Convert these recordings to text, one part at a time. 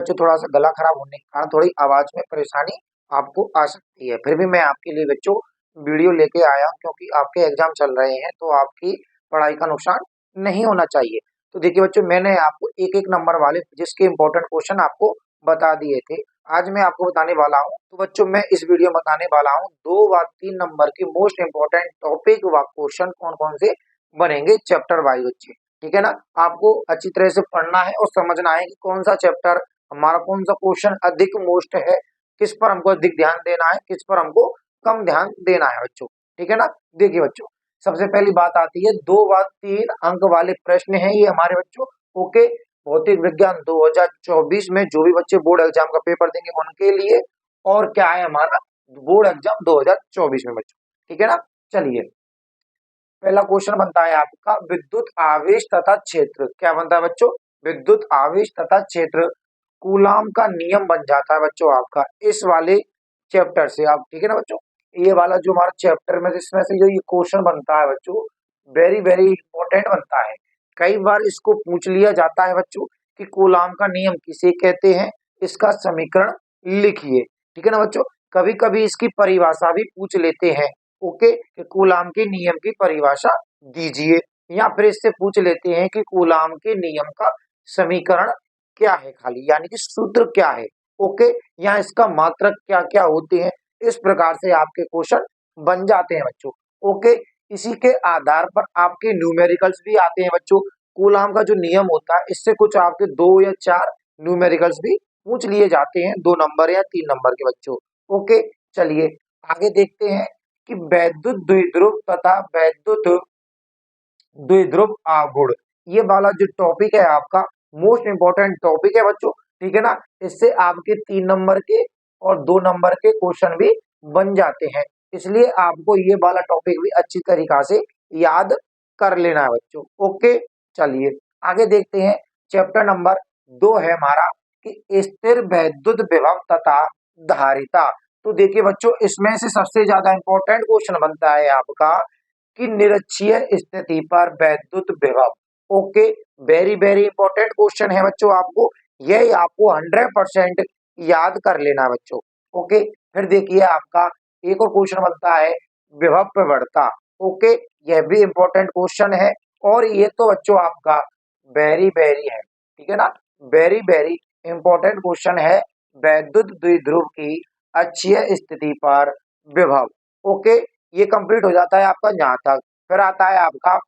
बच्चों थोड़ा सा गला खराब होने के कारण थोड़ी आवाज में परेशानी आपको आ सकती है, फिर भी मैं आपके लिए बच्चों वीडियो लेके आया हूं, क्योंकि आपके एग्जाम चल रहे हैं तो आपकी पढ़ाई का नुकसान नहीं होना चाहिए। तो देखिए बच्चों, मैंने आपको एक एक नंबर वाले जिसके इंपॉर्टेंट क्वेश्चन आपको बता दिए थे, आज मैं आपको बताने वाला हूँ। तो बच्चों मैं इस वीडियो में बताने वाला हूँ 2 व 3 नंबर की मोस्ट इंपॉर्टेंट टॉपिक व क्वेश्चन कौन कौन से बनेंगे चैप्टर वाइज बच्चे। ठीक है ना, आपको अच्छी तरह से पढ़ना है और समझना है कि कौन सा चैप्टर हमारा, कौन सा क्वेश्चन अधिक मोस्ट है, किस पर हमको अधिक ध्यान देना है, किस पर हमको कम ध्यान देना है बच्चों। ठीक है ना, देखिए बच्चों, सबसे पहली बात आती है 2 व 3 अंक वाले प्रश्न हैं ये हमारे बच्चों। ओके, भौतिक विज्ञान 2024 में जो भी बच्चे बोर्ड एग्जाम का पेपर देंगे उनके लिए, और क्या है हमारा बोर्ड एग्जाम 2024 में बच्चों। ठीक है ना, चलिए पहला क्वेश्चन बनता है आपका विद्युत आवेश तथा क्षेत्र। क्या बनता है बच्चों? विद्युत आवेश तथा क्षेत्र। कूलाम का नियम बन जाता है बच्चों आपका इस वाले चैप्टर से आप। ठीक है ना बच्चों, ये वाला जो हमारा चैप्टर में जिसमें से जो ये क्वेश्चन बनता है बच्चों, वेरी वेरी इंपॉर्टेंट बनता है। कई बार इसको पूछ लिया जाता है बच्चों कि कूलाम का नियम किसे कहते हैं, इसका समीकरण लिखिए। ठीक है ना बच्चों, कभी कभी इसकी परिभाषा भी पूछ लेते हैं। ओके, कि कूलाम के नियम की परिभाषा दीजिए, या फिर इससे पूछ लेते हैं कि कूलाम के नियम का समीकरण क्या है, खाली यानी कि सूत्र क्या है। ओके, या इसका मात्रक क्या क्या होते हैं, इस प्रकार से आपके क्वेश्चन बन जाते हैं बच्चों। ओके, इसी के आधार पर आपके न्यूमेरिकल्स भी आते हैं बच्चों। कूलाम का जो नियम होता है इससे कुछ आपके 2 या 4 न्यूमेरिकल्स भी पूछ लिए जाते हैं, 2 नंबर या 3 नंबर के बच्चों। ओके, चलिए आगे देखते हैं कि वैद्युत द्विध्रुव तथा वैद्युत द्विध्रुव आघूर्ण, ये वाला जो टॉपिक है आपका मोस्ट इंपॉर्टेंट टॉपिक है बच्चों। ठीक है ना, इससे आपके 3 नंबर के और 2 नंबर के क्वेश्चन भी बन जाते हैं, इसलिए आपको ये वाला टॉपिक भी अच्छी तरीका से याद कर लेना है बच्चों। ओके, चलिए आगे देखते हैं। चैप्टर नंबर 2 है हमारा कि स्थिर वैद्युत विभव तथा धारिता। तो देखिए बच्चों, इसमें से सबसे ज्यादा इंपॉर्टेंट क्वेश्चन बनता है आपका कि निरक्षीय स्थिति पर वैद्युत विभव। Okay, very very important question है बच्चों, आपको यही आपको 100% याद कर लेना है बच्चों। ओके, फिर देखिए आपका एक और क्वेश्चन बनता है विभव प्रवणता। ओके, यह भी इंपॉर्टेंट क्वेश्चन है, और ये तो बच्चों आपका वेरी वेरी है। ठीक है ना, वेरी वेरी इंपॉर्टेंट क्वेश्चन है वैद्युत द्विध्रुव की अक्षीय स्थिति पर विभव। ओके, ये कंप्लीट हो जाता है आपका यहाँ तक। फिर आता है आपका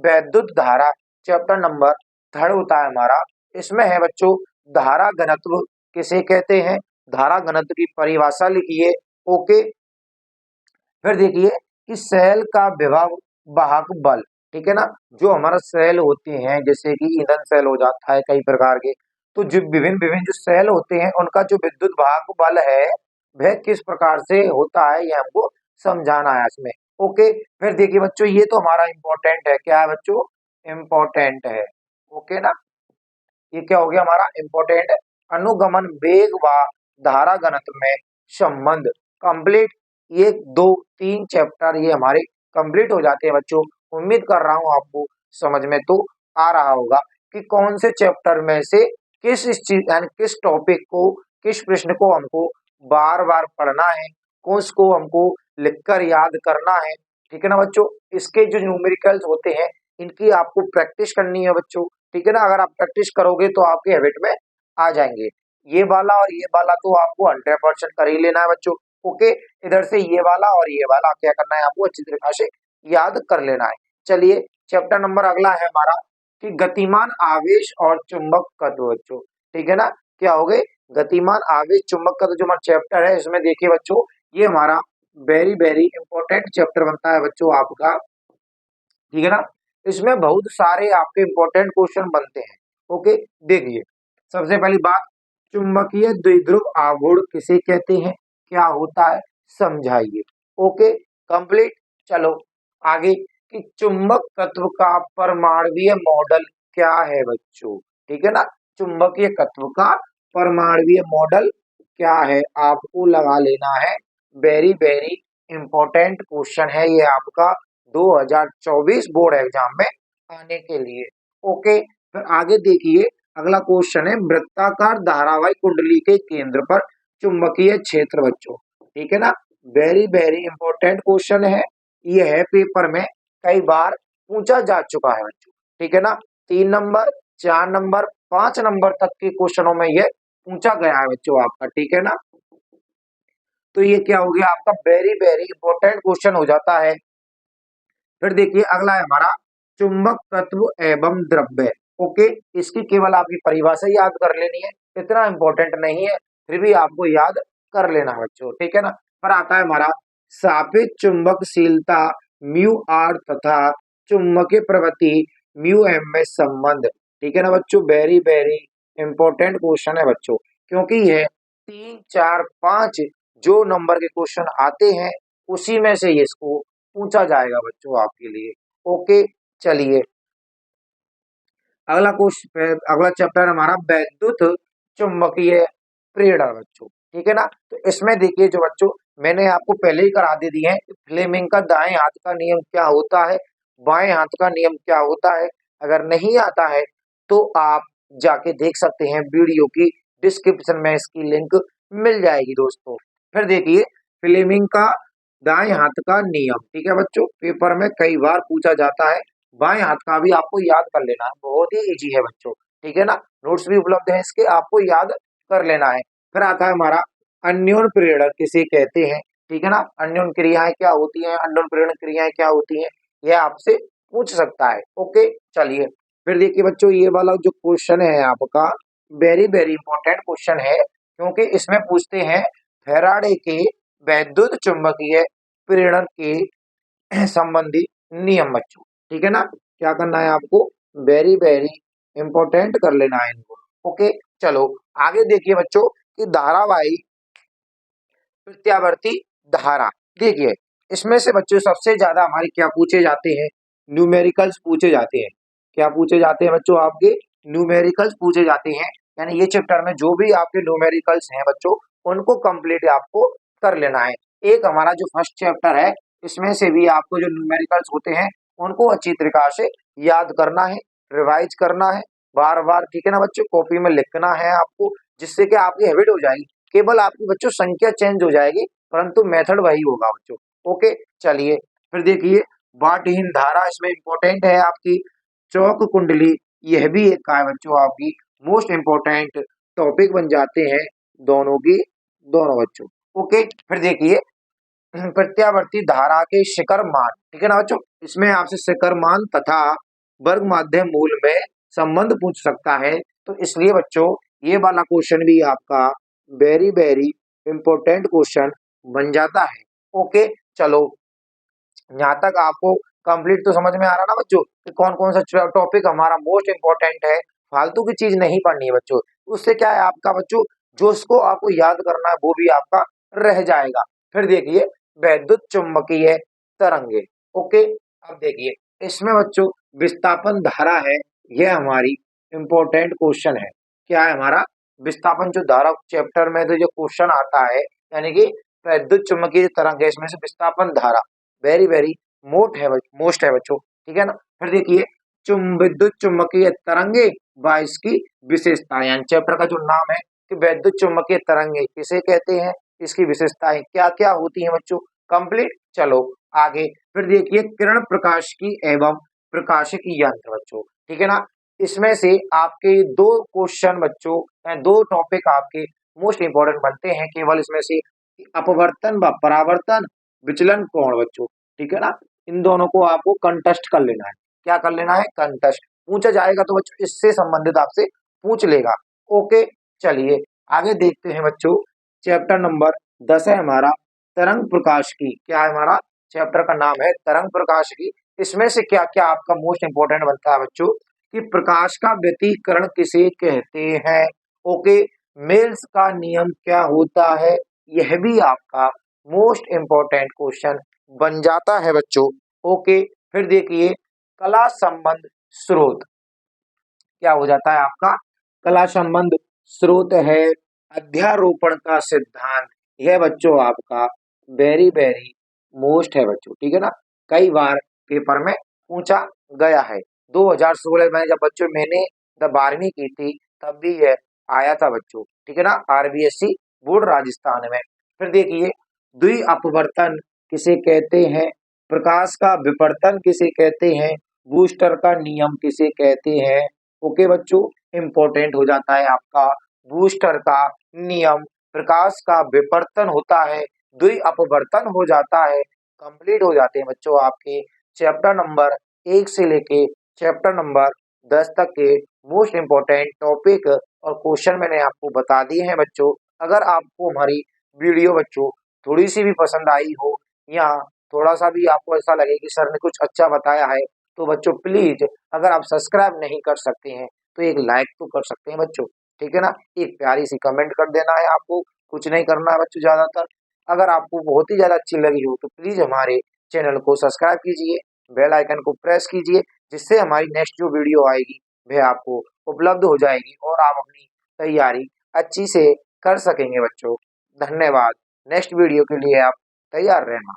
वैद्युत धारा, चैप्टर नंबर 3 होता है हमारा। इसमें है बच्चों धारा घनत्व किसे कहते हैं, धारा घनत्व की परिभाषा लिखिए। ओके, फिर देखिए कि सेल का विभव वाहक बल। ठीक है ना, जो हमारा सेल होते हैं जैसे कि ईंधन सेल हो जाता है कई प्रकार के, तो जो विभिन्न विभिन्न जो सेल होते हैं उनका जो विद्युत वाहक बल है वह किस प्रकार से होता है, ये हमको समझाना है इसमें। ओके, फिर देखिए बच्चों, ये तो हमारा इंपॉर्टेंट है। क्या है बच्चों? इम्पोर्टेंट है। ओके ना, ये क्या हो गया हमारा इम्पोर्टेंट। अनुगमन वेग व धारा घनत्व में संबंध कंप्लीट। ये 2-3 चैप्टर ये हमारे कंप्लीट हो जाते हैं बच्चों। उम्मीद कर रहा हूँ आपको समझ में तो आ रहा होगा कि कौन से चैप्टर में से किस चीज यानी किस टॉपिक को, किस प्रश्न को हमको बार बार पढ़ना है, कौन को हमको लिखकर याद करना है। ठीक है ना बच्चों, इसके जो न्यूमेरिकल्स होते हैं इनकी आपको प्रैक्टिस करनी है बच्चों। ठीक है ना, अगर आप प्रैक्टिस करोगे तो आपके हैबिट में आ जाएंगे। ये वाला और ये वाला तो आपको 100% कर ही लेना है बच्चों। ओके, इधर से ये वाला और ये वाला क्या करना है आपको अच्छी तरीके से याद कर लेना है। चलिए चैप्टर नंबर अगला है हमारा कि गतिमान आवेश और चुंबक तत्व बच्चों। ठीक है ना, क्या हो गए गतिमान आवेश चुंबक तत्व जो हमारा चैप्टर है, इसमें देखिए बच्चों ये हमारा वेरी वेरी इंपॉर्टेंट चैप्टर बनता है बच्चों आपका। ठीक है ना, इसमें बहुत सारे आपके इंपॉर्टेंट क्वेश्चन बनते हैं। ओके, देखिए सबसे पहली बात, चुंबकीय द्विध्रुव आघूर्ण किसे कहते हैं, क्या होता है, समझाइए। Okay, complete. चलो आगे कि चुंबक तत्व का परमाणुीय मॉडल क्या है बच्चों। ठीक है ना, चुंबकीय तत्व का परमाणुीय मॉडल क्या है आपको लगा लेना है। वेरी वेरी इंपॉर्टेंट क्वेश्चन है ये आपका 2024 बोर्ड एग्जाम में आने के लिए। ओके, फिर आगे देखिए अगला क्वेश्चन है वृत्ताकार धारावाही कुंडली के केंद्र पर चुंबकीय क्षेत्र बच्चों, ठीक है ना। वेरी वेरी इंपॉर्टेंट क्वेश्चन है, यह है पेपर में कई बार पूछा जा चुका है बच्चों, ठीक है ना। 3 नंबर, 4 नंबर, 5 नंबर तक के क्वेश्चनों में यह पूछा गया है बच्चों आपका, ठीक है ना। तो ये क्या हो गया आपका वेरी वेरी इंपॉर्टेंट क्वेश्चन हो जाता है। फिर देखिए अगला है हमारा चुंबक तत्व एवं द्रव्य। ओके, इसकी केवल आपकी परिभाषा याद कर लेनी है, इतना इंपॉर्टेंट नहीं है, फिर भी आपको याद कर लेना है बच्चों, ठीक है ना। पर आता है हमारा सापेक्ष चुंबकशीलता म्यू आर तथा चुंबकीय प्रवृत्ति म्यू एम में संबंध, ठीक है ना बच्चों। वेरी वेरी इंपॉर्टेंट क्वेश्चन है बच्चों, क्योंकि यह 3, 4, 5 जो नंबर के क्वेश्चन आते हैं उसी में से इसको पूछा जाएगा बच्चों आपके लिए। ओके, चलिए अगला क्वेश्चन, अगला चैप्टर हमारा वैद्युत चुंबकीय प्रेरण बच्चों, ठीक है ना। तो इसमें देखिए जो बच्चों मैंने आपको पहले ही करा दे दिए हैं, फ्लेमिंग का दाएं हाथ का नियम क्या होता है, बाएं हाथ का नियम क्या होता है। अगर नहीं आता है तो आप जाके देख सकते हैं, वीडियो की डिस्क्रिप्शन में इसकी लिंक मिल जाएगी दोस्तों। फिर देखिए फ्लेमिंग का दाएं हाथ का नियम, ठीक है बच्चों, पेपर में कई बार पूछा जाता है। बाएं हाथ का भी आपको याद कर लेना है, बहुत ही इजी है बच्चों, ठीक है ना। नोट्स भी उपलब्ध है इसके, आपको याद कर लेना है। फिर आता है हमारा अन्योन प्रेरण किसे कहते हैं, ठीक है ना। अन्योन क्रियाएं क्या होती हैं, अन्योन प्रेरण क्रियाएं क्या होती हैं, यह आपसे पूछ सकता है। ओके, चलिए फिर देखिए बच्चों ये वाला जो क्वेश्चन है आपका वेरी वेरी इंपॉर्टेंट क्वेश्चन है, क्योंकि इसमें पूछते हैं फैराडे के वैद्युत चुंबकीय प्रेरण के संबंधी नियम बच्चों, ठीक है ना। क्या करना है आपको, वेरी वेरी इंपॉर्टेंट कर लेना है इनको। ओके, चलो आगे देखिए बच्चों कि धारावाही प्रत्यावर्ती धारा, देखिए इसमें से बच्चों सबसे ज्यादा हमारे क्या पूछे जाते हैं, न्यूमेरिकल्स पूछे जाते हैं। क्या पूछे जाते हैं बच्चों आपके, न्यूमेरिकल्स पूछे जाते हैं। यानी ये चैप्टर में जो भी आपके न्यूमेरिकल्स हैं बच्चों उनको कंप्लीट आपको कर लेना है। एक हमारा जो फर्स्ट चैप्टर है इसमें से भी आपको जो न्यूमेरिकल्स होते हैं उनको अच्छी तरीका से याद करना है, रिवाइज करना है बार बार, ठीक है ना बच्चों। कॉपी में लिखना है आपको, जिससे कि आपकी हैबिट हो जाएगी। केवल आपकी बच्चों संख्या चेंज हो जाएगी परंतु मेथड वही होगा बच्चों। ओके, चलिए फिर देखिए बाटहीन धारा इसमें इंपॉर्टेंट है आपकी। चौक कुंडली यह भी एक का है बच्चों आपकी मोस्ट इंपॉर्टेंट टॉपिक बन जाते हैं दोनों की दोनों बच्चों। ओके, फिर देखिए प्रत्यावर्ती धारा के शिखर मान, ठीक है ना बच्चों। इसमें आपसे शिखर मान तथा वर्ग माध्यम मूल में संबंध पूछ सकता है, तो इसलिए बच्चों ये वाला क्वेश्चन भी आपका वेरी वेरी इंपॉर्टेंट क्वेश्चन बन जाता है। ओके, चलो यहाँ तक आपको कंप्लीट तो समझ में आ रहा ना बच्चों कि कौन कौन सा टॉपिक हमारा मोस्ट इंपॉर्टेंट है। फालतू की चीज नहीं पढ़नी है बच्चों, उससे क्या है आपका बच्चों जो उसको आपको याद करना है वो भी आपका रह जाएगा। फिर देखिए वैद्युत चुंबकीय तरंगे। ओके, अब देखिए इसमें बच्चों विस्थापन धारा है, यह हमारी इंपॉर्टेंट क्वेश्चन है। क्या है हमारा विस्थापन जो धारा चैप्टर में तो जो क्वेश्चन आता है, यानी कि वैद्युत चुंबकीय तरंग है, इसमें से विस्थापन धारा वेरी वेरी मोस्ट है बच्चों, ठीक है ना। फिर देखिए विद्युत चुंबकीय तरंगे व इसकी विशेषता, यानी चैप्टर का जो नाम है कि वैद्युत चुंबकीय तरंगे किसे कहते हैं, इसकी विशेषताएं क्या क्या होती हैं बच्चों, कंप्लीट। चलो आगे फिर देखिए किरण प्रकाश की एवं प्रकाशिकी यंत्र बच्चों, ठीक है ना। इसमें से आपके दो क्वेश्चन बच्चों, दो टॉपिक आपके मोस्ट इंपॉर्टेंट बनते हैं केवल इसमें से, अपवर्तन व परावर्तन विचलन कोण बच्चों, ठीक है ना। इन दोनों को आपको कंटेस्ट कर लेना है। क्या कर लेना है, कंटेस्ट पूछा जाएगा तो बच्चों इससे संबंधित आपसे पूछ लेगा। ओके, चलिए आगे देखते हैं बच्चों चैप्टर नंबर 10 है हमारा तरंग प्रकाश की। क्या है हमारा चैप्टर का नाम है तरंग प्रकाश की। इसमें से क्या क्या आपका मोस्ट इंपोर्टेंट बनता है बच्चों कि प्रकाश का व्यतिकरण किसे कहते हैं। ओके, मेल्स का नियम क्या होता है, यह भी आपका मोस्ट इंपॉर्टेंट क्वेश्चन बन जाता है बच्चों। ओके, फिर देखिए कला संबंध स्रोत क्या हो जाता है आपका, कला संबंध स्रोत है अध्यारोपण का सिद्धांत, यह बच्चों आपका वेरी वेरी मोस्ट है बच्चों, ठीक है ना। कई बार पेपर में पूछा गया है। 2016 में जब बच्चों मैंने 12वीं की थी तब भी यह आया था बच्चों, ठीक है ना, आरबीएससी बोर्ड राजस्थान में। फिर देखिए, द्वि अपवर्तन किसे कहते हैं, प्रकाश का विवर्तन किसे कहते हैं, बूस्टर का नियम किसे कहते हैं। ओके बच्चों, इंपॉर्टेंट हो जाता है आपका बूस्टर का नियम, प्रकाश का विवर्तन होता है, द्वि अपवर्तन हो जाता है। कंप्लीट हो जाते हैं बच्चों आपके चैप्टर नंबर 1 से लेके चैप्टर नंबर 10 तक के मोस्ट इम्पोर्टेंट टॉपिक और क्वेश्चन मैंने आपको बता दिए हैं बच्चों। अगर आपको हमारी वीडियो बच्चों थोड़ी सी भी पसंद आई हो या थोड़ा सा भी आपको ऐसा लगे कि सर ने कुछ अच्छा बताया है, तो बच्चों प्लीज, अगर आप सब्सक्राइब नहीं कर सकते हैं तो एक लाइक तो कर सकते हैं बच्चों, ठीक है ना, एक प्यारी सी कमेंट कर देना है आपको, कुछ नहीं करना है बच्चों ज्यादातर। अगर आपको बहुत ही ज्यादा अच्छी लगी हो तो प्लीज हमारे चैनल को सब्सक्राइब कीजिए, बेल आइकन को प्रेस कीजिए, जिससे हमारी नेक्स्ट जो वीडियो आएगी वह आपको उपलब्ध हो जाएगी और आप अपनी तैयारी अच्छी से कर सकेंगे बच्चों। धन्यवाद। नेक्स्ट वीडियो के लिए आप तैयार रहना।